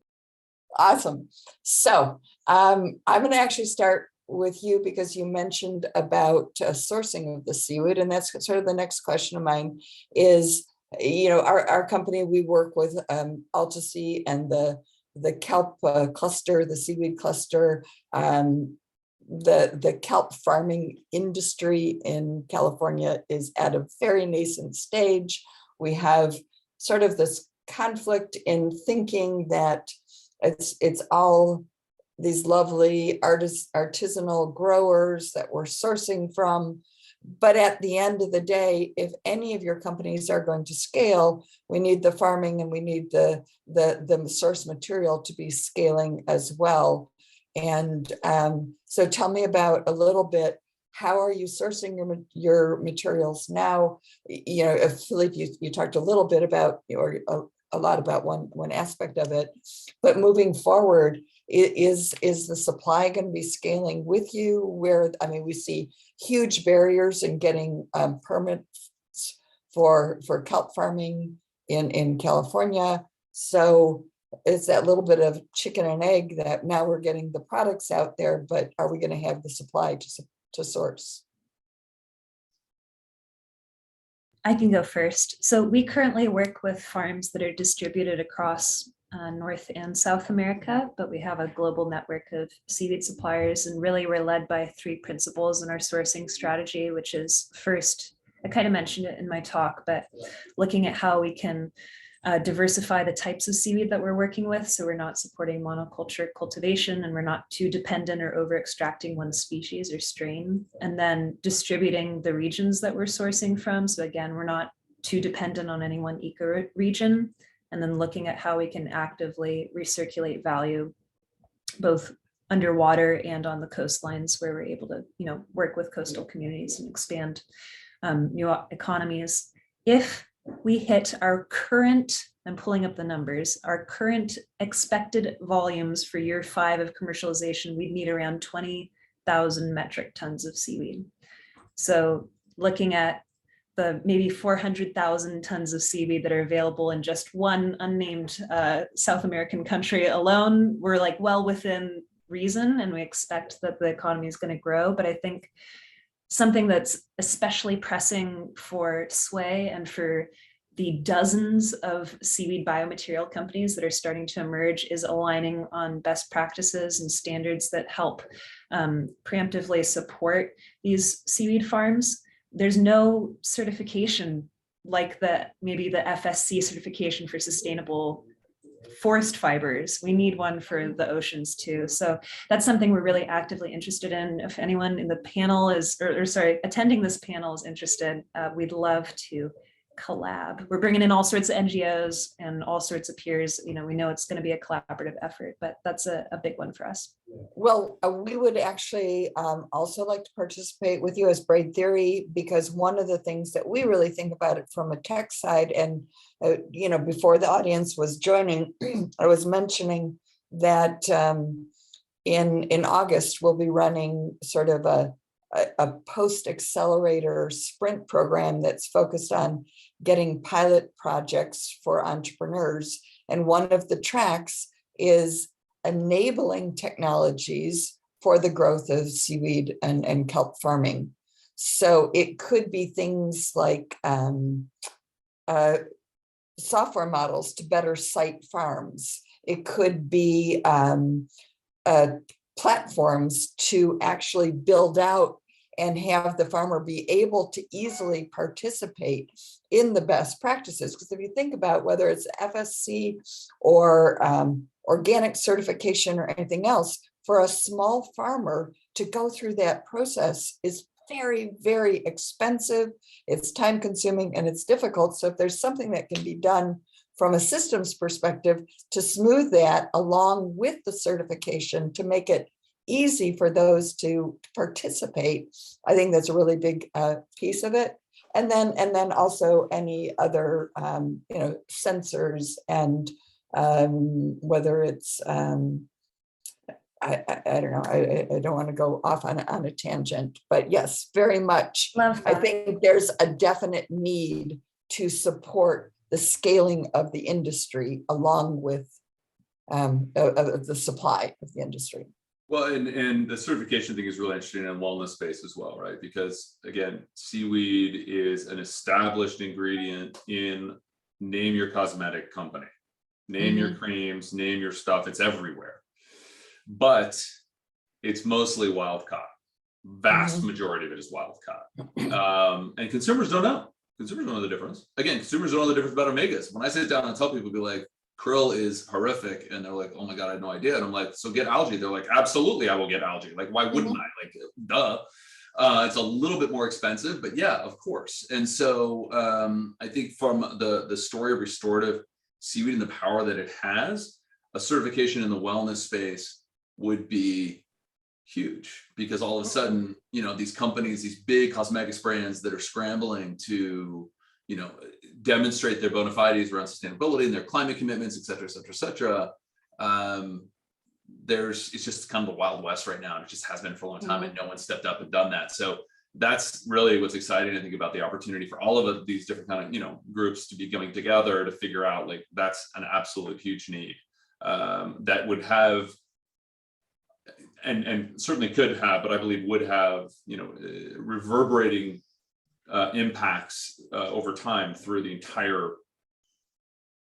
Awesome. So I'm going to actually start with you because you mentioned about sourcing of the seaweed, and that's sort of the next question of mine is, our company, we work with Alta-Sea and the kelp cluster, the seaweed cluster. The kelp farming industry in California is at a very nascent stage. We have sort of this conflict in thinking that it's all these lovely artisanal growers that we're sourcing from. But at the end of the day, if any of your companies are going to scale, we need the farming and we need the source material to be scaling as well. And so tell me about a little bit, how are you sourcing your materials now? Philippe, you talked a little bit about, or a lot about one aspect of it, but moving forward, is the supply going to be scaling with you? We see huge barriers in getting permits for kelp farming in California. So it's that little bit of chicken and egg that now we're getting the products out there, but are we going to have the supply to source? I can go first. So we currently work with farms that are distributed across North and South America, but we have a global network of seaweed suppliers, and really we're led by 3 principles in our sourcing strategy, which is first, I kind of mentioned it in my talk, but looking at how we can diversify the types of seaweed that we're working with. So we're not supporting monoculture cultivation, and we're not too dependent or over extracting one species or strain, and then distributing the regions that we're sourcing from. So again, we're not too dependent on any one ecoregion, and then looking at how we can actively recirculate value, both underwater and on the coastlines where we're able to, work with coastal communities and expand new economies. If we hit our current, I'm pulling up the numbers, our current expected volumes for year 5 of commercialization, we'd need around 20,000 metric tons of seaweed. So looking at the maybe 400,000 tons of seaweed that are available in just one unnamed South American country alone, we're like well within reason, and we expect that the economy is going to grow. But I think something that's especially pressing for Sway and for the dozens of seaweed biomaterial companies that are starting to emerge is aligning on best practices and standards that help preemptively support these seaweed farms. There's no certification like maybe the FSC certification for sustainable forest fibers. We need one for the oceans too. So that's something we're really actively interested in. If anyone in the panel is, or sorry, attending this panel is interested, we'd love to collab. We're bringing in all sorts of NGOs and all sorts of peers. You know, we know it's going to be a collaborative effort, but that's a big one for us. Well, we would actually also like to participate with you as Braid Theory, because one of the things that we really think about it from a tech side, and you know, before the audience was joining, I was mentioning that in August we'll be running sort of a post-accelerator sprint program that's focused on getting pilot projects for entrepreneurs. And one of the tracks is enabling technologies for the growth of seaweed and kelp farming. So it could be things like software models to better site farms. It could be platforms to actually build out and have the farmer be able to easily participate in the best practices. Because if you think about whether it's FSC or organic certification or anything else, for a small farmer to go through that process is very, very expensive. It's time consuming and it's difficult. So if there's something that can be done from a systems perspective to smooth that along with the certification to make it easy for those to participate, I think that's a really big piece of it. And then also any other you know, sensors and whether it's I don't know, I don't want to go off on a tangent, but yes, very much. Love I that. think there's a definite need to support the scaling of the industry along with of the supply of the industry. Well, and the certification thing is really interesting in wellness space as well, right? Because again, seaweed is an established ingredient in name your cosmetic company, name your creams, name your stuff, it's everywhere. But it's mostly wild caught. Vast majority of it is wild caught. And consumers don't know. Consumers don't know the difference. Again, consumers don't know the difference about omegas. When I sit down and tell people, be like, krill is horrific, and they're like, oh my God, I had no idea. And I'm like, so get algae. They're like, absolutely, I will get algae. Like, why wouldn't I? Like, duh. It's a little bit more expensive, but yeah, of course. And so I think from the story of restorative seaweed and the power that it has, a certification in the wellness space would be huge, because all of a sudden, you know, these companies, these big cosmetics brands that are scrambling to, you know, demonstrate their bona fides around sustainability and their climate commitments, et cetera, et cetera, et cetera. It's just kind of the Wild West right now. And it just has been for a long time, and no one stepped up and done that. So that's really what's exciting, I think, about the opportunity for all of these different kind of, you know, groups to be coming together to figure out, like, that's an absolute huge need that would have, and certainly could have, but I believe would have, you know, reverberating impacts over time through the entire $1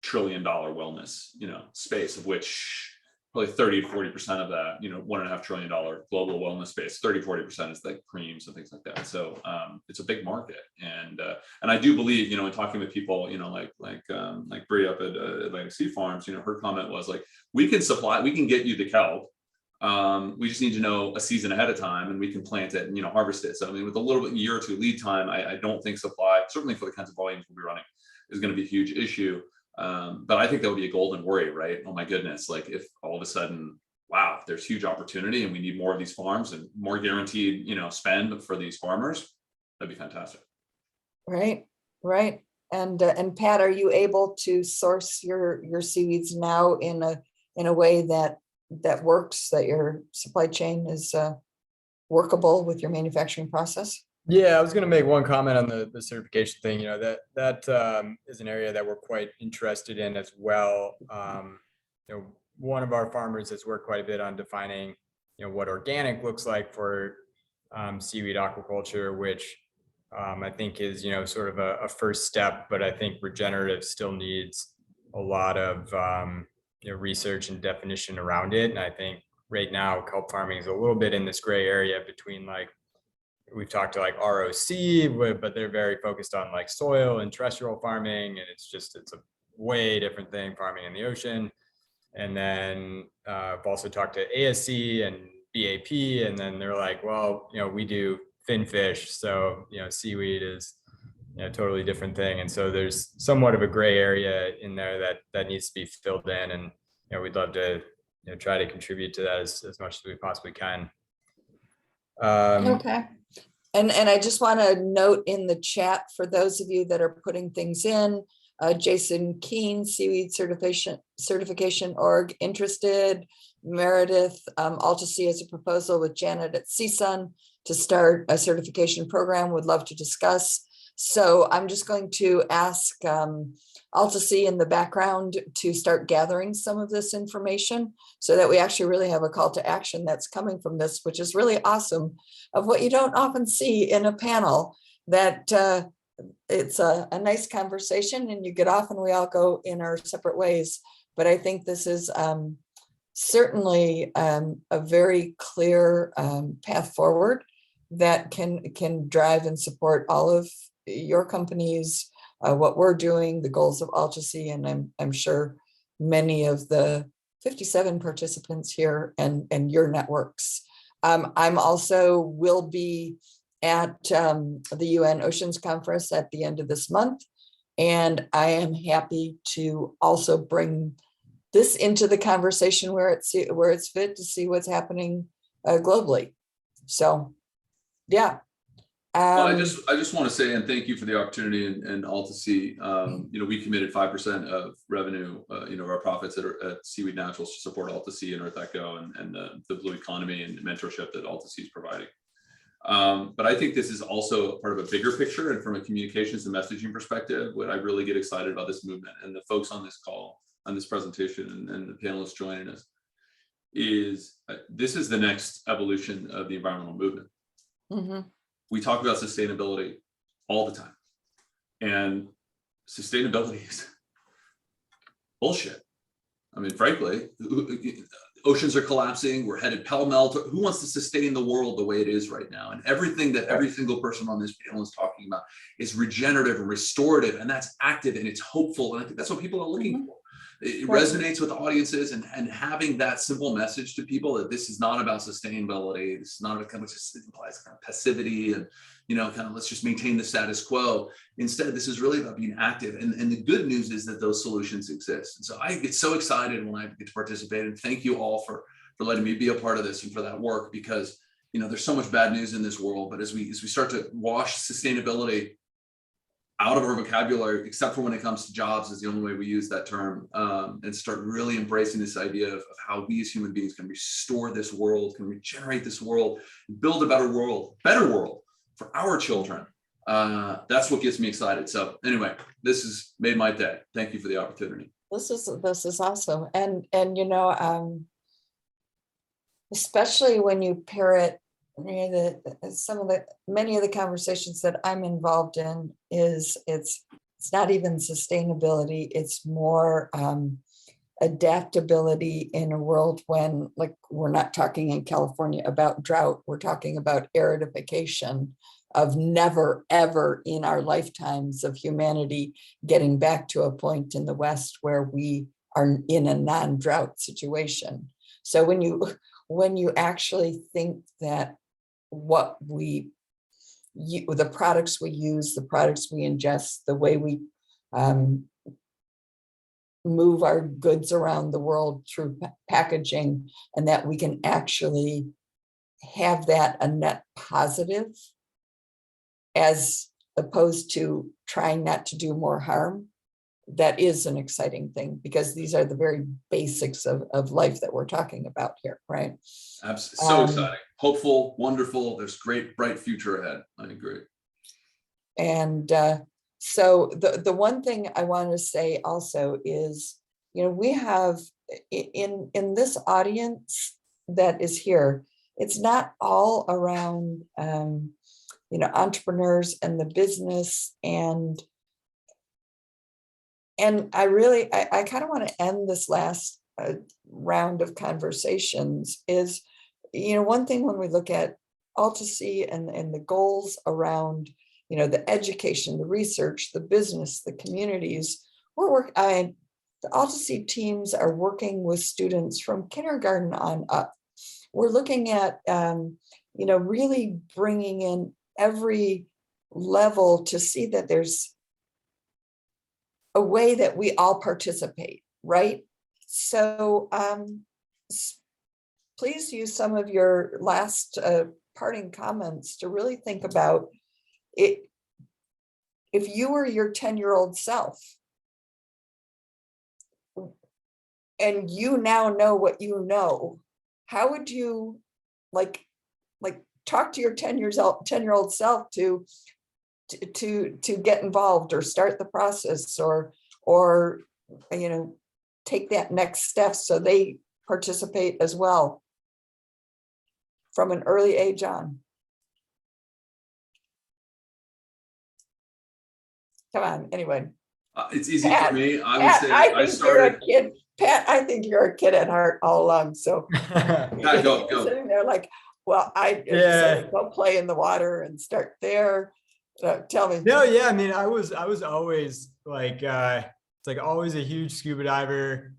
trillion wellness, you know, space, of which probably 30 to 40% of that, you know, $1.5 trillion global wellness space, 30-40% is like creams and things like that. So it's a big market, and I do believe, you know, in talking with people, you know, like Bree up at Atlantic Sea Farms, you know, her comment was like, we can get you the kelp. We just need to know a season ahead of time, and we can plant it and, you know, harvest it. So I mean, with a little bit year or two lead time, I don't think supply, certainly for the kinds of volumes we'll be running, is going to be a huge issue. But I think that would be a golden worry, right? Oh my goodness, like if all of a sudden, wow, there's huge opportunity and we need more of these farms and more guaranteed, you know, spend for these farmers, that'd be fantastic. Right. And Pat, are you able to source your seaweeds now in a way that works, that your supply chain is workable with your manufacturing process? Yeah, I was going to make one comment on the certification thing. You know, that is an area that we're quite interested in as well. You know, one of our farmers has worked quite a bit on defining, you know, what organic looks like for seaweed aquaculture, which I think is, you know, sort of a first step. But I think regenerative still needs a lot of you know, research and definition around it. And I think right now kelp farming is a little bit in this gray area between, like, we've talked to like ROC, but they're very focused on like soil and terrestrial farming, and it's a way different thing, farming in the ocean. And then I've also talked to ASC and BAP, and then they're like, well, we do finfish, so seaweed is totally different thing. And so there's somewhat of a gray area in there that needs to be filled in, and we'd love to try to contribute to that as much as we possibly can. Okay. And I just want to note in the chat for those of you that are putting things in, Jason Keene, Seaweed Certification Org, interested. Meredith, Alta-Sea has a proposal with Janet at CSUN to start a certification program, would love to discuss. So I'm just going to ask Alta-Sea in the background to start gathering some of this information so that we actually really have a call to action that's coming from this, which is really awesome, of what you don't often see in a panel, that it's a nice conversation and you get off and we all go in our separate ways. But I think this is certainly a very clear path forward that can drive and support all of your companies, what we're doing, the goals of Alta-Sea, and I'm sure many of the 57 participants here and your networks. I'm also will be at the UN Oceans Conference at the end of this month, and I am happy to also bring this into the conversation where it's fit to see what's happening globally. So, yeah. Well, I just want to say, and thank you for the opportunity, and Alta-Sea, we committed 5% of revenue, our profits at Seaweed Naturals to support Alta-Sea and Earth Echo and the blue economy and mentorship that Alta-Sea is providing. But I think this is also part of a bigger picture, and from a communications and messaging perspective, what I really get excited about this movement and the folks on this call, on this presentation, and the panelists joining us, is this is the next evolution of the environmental movement. Mm-hmm. We talk about sustainability all the time, and sustainability is bullshit. I mean, frankly, oceans are collapsing. We're headed pell-mell. Who wants to sustain the world the way it is right now? And everything that every single person on this panel is talking about is regenerative and restorative, and that's active and it's hopeful. And I think that's what people are looking for. It resonates with audiences, and having that simple message to people that this is not about sustainability. This is not about, kind of just implies kind of passivity and, kind of let's just maintain the status quo. Instead, this is really about being active. And the good news is that those solutions exist. And so I get so excited when I get to participate, and thank you all for letting me be a part of this and for that work, because, there's so much bad news in this world. But as we start to wash sustainability out of our vocabulary, except for when it comes to jobs, is the only way we use that term, and start really embracing this idea of how we as human beings can restore this world, can regenerate this world, build a better world for our children. That's what gets me excited. So anyway, this has made my day. Thank you for the opportunity. This is awesome. And especially when you pair it, many of the conversations that I'm involved in it's not even sustainability, it's more adaptability in a world when, like, we're not talking in California about drought, we're talking about aridification of never ever in our lifetimes of humanity getting back to a point in the West where we are in a non-drought situation. So when you actually think that the products we use, the products we ingest, the way we move our goods around the world through packaging, and that we can actually have that a net positive, as opposed to trying not to do more harm, that is an exciting thing, because these are the very basics of life that we're talking about here, right? Absolutely. So exciting, hopeful, wonderful. There's great, bright future ahead. I agree. And so the one thing I want to say also is, we have in this audience that is here, it's not all around, entrepreneurs and the business, and I kind of want to end this last round of conversations is, one thing when we look at Alta-Sea and the goals around, the education, the research, the business, the communities, the AltaSea teams are working with students from kindergarten on up. We're looking at, really bringing in every level to see that there's a way that we all participate, right? So please use some of your last parting comments to really think about it. If you were your 10-year-old self and you now know what you know, how would you like talk to your 10-year-old self to get involved or start the process or take that next step so they participate as well from an early age on? Come on, anyway. It's easy Pat, for me. I would Pat, say I that I think you're a started. kid. Pat, I think you're a kid at heart all along. So Pat, go. sitting there like, well, Yeah. go play in the water and start there. Tell me. No, yeah, I mean, I was always like, it's like always a huge scuba diver.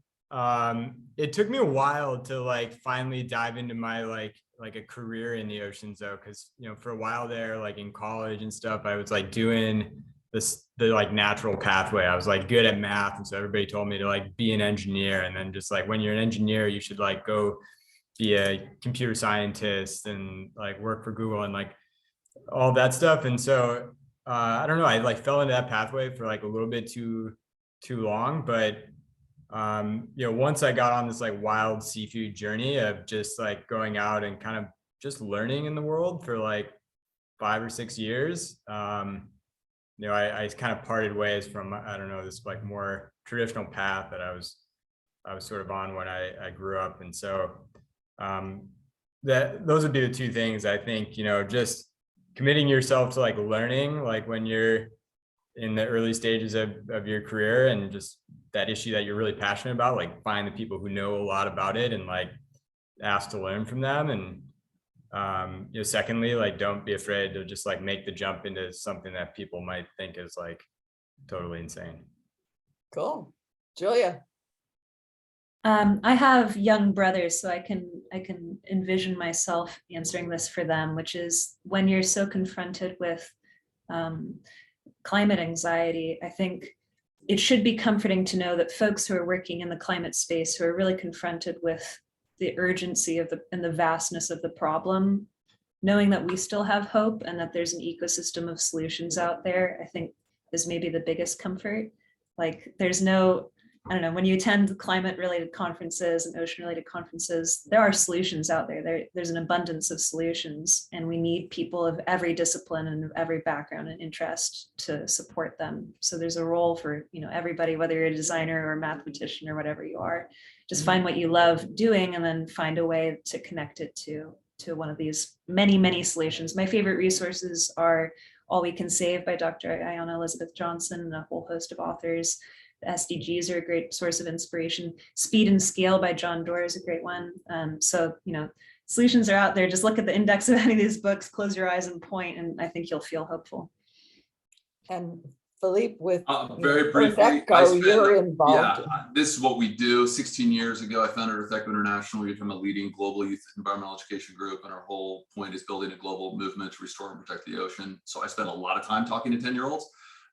It took me a while to like finally dive into my like a career in the oceans though, because for a while there, like in college and stuff, I was like doing the like natural pathway. I was like good at math, and so everybody told me to like be an engineer, and then just like when you're an engineer, you should like go be a computer scientist and like work for Google and like all that stuff. And so I don't know, I like fell into that pathway for like a little bit too long, but once I got on this like wild seafood journey of just like going out and kind of just learning in the world for like 5 or 6 years, I kind of parted ways from, I don't know, this like more traditional path that I was sort of on when I grew up. And so those would be the two things I think, just committing yourself to like learning, like when you're in the early stages of your career, and just that issue that you're really passionate about, like find the people who know a lot about it and like ask to learn from them. And secondly, like don't be afraid to just like make the jump into something that people might think is like totally insane. Cool. Julia. I have young brothers, so I can envision myself answering this for them, which is when you're so confronted with climate anxiety, I think it should be comforting to know that folks who are working in the climate space, who are really confronted with the urgency of and the vastness of the problem, knowing that we still have hope and that there's an ecosystem of solutions out there, I think is maybe the biggest comfort. Like there's no, I don't know, when you attend climate related conferences and ocean related conferences, there are solutions out there. There's an abundance of solutions, and we need people of every discipline and of every background and interest to support them. So there's a role for, everybody, whether you're a designer or a mathematician or whatever you are, just find what you love doing and then find a way to connect it to one of these many, many solutions. My favorite resources are All We Can Save by Dr. Ayanna Elizabeth Johnson and a whole host of authors. The SDGs are a great source of inspiration. Speed and Scale by John Doerr is a great one. So, solutions are out there. Just look at the index of any of these books, close your eyes and point, and I think you'll feel hopeful. And Philippe, with very briefly, you're involved. This is what we do. 16 years ago, I founded Earth Echo International. We become a leading global youth environmental education group, and our whole point is building a global movement to restore and protect the ocean. So I spend a lot of time talking to 10-year-olds.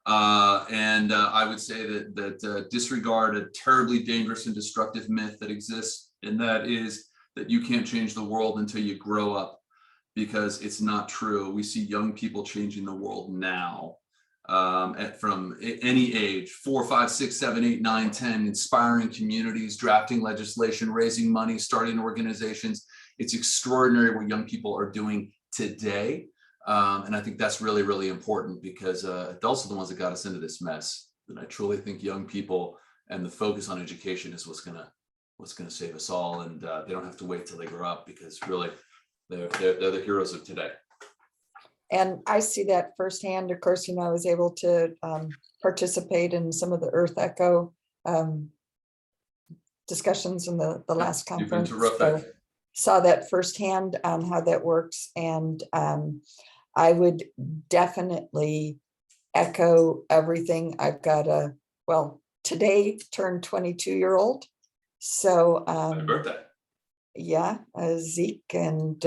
And I would say that disregard a terribly dangerous and destructive myth that exists, and that is that you can't change the world until you grow up, because it's not true. We see young people changing the world now. From any age, 4, 5, 6, 7, 8, 9, 10, inspiring communities, drafting legislation, raising money, starting organizations. It's extraordinary what young people are doing today. And I think that's really, really important, because adults are the ones that got us into this mess. And I truly think young people and the focus on education is what's gonna save us all. And they don't have to wait till they grow up, because really they're the heroes of today. And I see that firsthand. Of course, I was able to participate in some of the Earth Echo discussions in the last conference. You've been terrific. So saw that firsthand on how that works. And I would definitely echo everything. I've got today turned 22-year-old. So Happy birthday. yeah, Zeke, and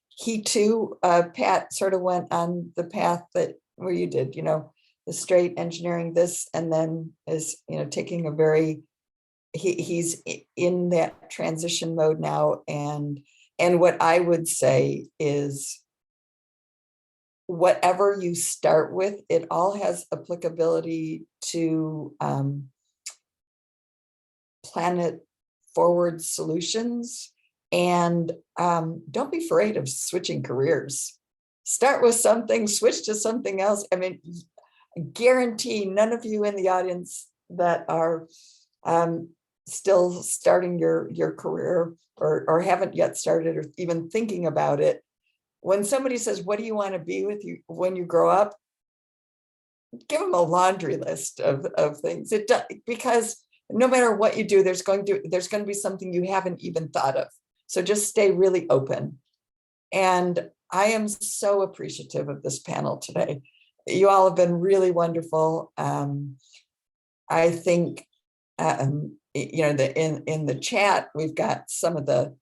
he too, Pat sort of went on the path that where you did, the straight engineering this, and then is, taking a very, he's in that transition mode now. And what I would say is, whatever you start with, it all has applicability to planet forward solutions. And don't be afraid of switching careers. Start with something, switch to something else. I mean, guarantee none of you in the audience that are still starting your career or haven't yet started or even thinking about it. When somebody says, what do you want to be with you when you grow up? Give them a laundry list of things. Because no matter what you do, there's going to be something you haven't even thought of. So just stay really open. And I am so appreciative of this panel today. You all have been really wonderful. I think, in the chat, we've got some of the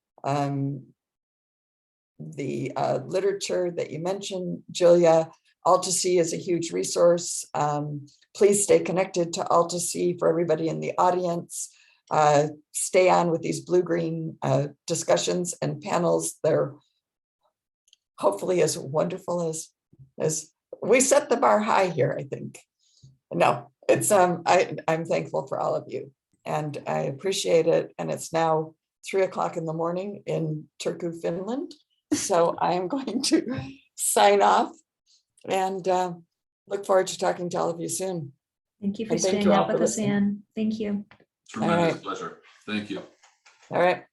literature that you mentioned, Julia. AltaSea is a huge resource. Please stay connected to AltaSea for everybody in the audience. Stay on with these blue-green discussions and panels. They're hopefully as wonderful as we set the bar high here, I think. No, it's I'm thankful for all of you, and I appreciate it. And it's now 3 o'clock in the morning in Turku, Finland. So I am going to sign off and look forward to talking to all of you soon. Thank you for And thank staying you all up for with us, listening. Anne. Thank you. Tremendous right. pleasure. Thank you. All right.